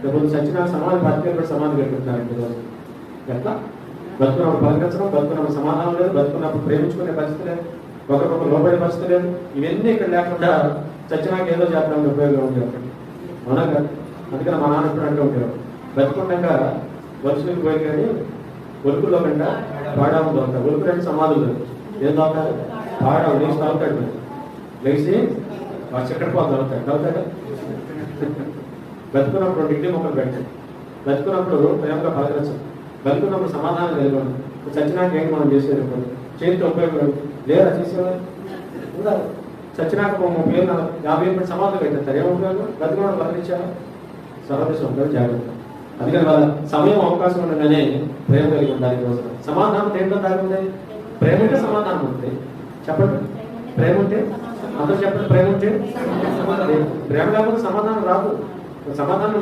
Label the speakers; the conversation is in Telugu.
Speaker 1: రేపు సచ్చినాక సమాధి పాతికేలు కూడా సమాధి పెట్టుకుంటున్నారండి ఈరోజు. ఎట్లా బతుకున్నప్పుడు పలకరించడం, బతుకున్నప్పుడు సమాధానం లేదు, బతుకున్నప్పుడు ప్రేమించుకునే పరిస్థితి లేదు, ఒకరికొకరు లోబడే పరిస్థితి లేదు. ఇవన్నీ ఇక్కడ లేకుండా చచ్చినాక ఏదో చేద్దామని ఉపయోగం ఉంది అప్పటి అవునా కాదు. అందుకని మా నాన్న ఇప్పుడు అంటూ ఉండేవాడు, బతుకుండగా వరుసలకు పోయి కానీ ఒలుకుల్లో కంటే పాడాము దొరుకుతాయి. ఒలుకు రెండు సమాధులు ఏం దొరుకుతారు, పాడాము లేచి తాగుతాడు, లేచి చక్కెరపాలు దొరుకుతాయి దొరుకుతాడు. బతుకున్నప్పుడు రెండు ఇడ్లీ మొక్కలు పెట్టాయి, బతుకున్నప్పుడు ప్రేమగా పలకరించం, బతుకున్నప్పుడు సమాధానం కలిగి చచ్చినాక ఏంటి మనం చేసేది చేతితో ఉపయోగం లేదా చేసేవారు. చచ్చినాక 30 ఏళ్ళు 50 ఏళ్ళు సమాధానం పెట్టేస్తారు, ఏం ఉపయోగం? బతుకున్నప్పుడు పలకరించారా? సర్వదేశం ఉంటుంది జాగ్రత్త. అందుకని వాళ్ళ సమయం అవకాశం ఉండగానే ప్రేమ కలిగి ఉండాలి. కోసం సమాధానం దేంట్లో దాగి ఉంది? ప్రేమ ఉంటే సమాధానం ఉంటుంది. చెప్పండి, ప్రేమ ఉంటే అందరూ చెప్పండి, ప్రేమ ఉంటే. ప్రేమ లేకపోతే సమాధానం రాదు. సమాధానం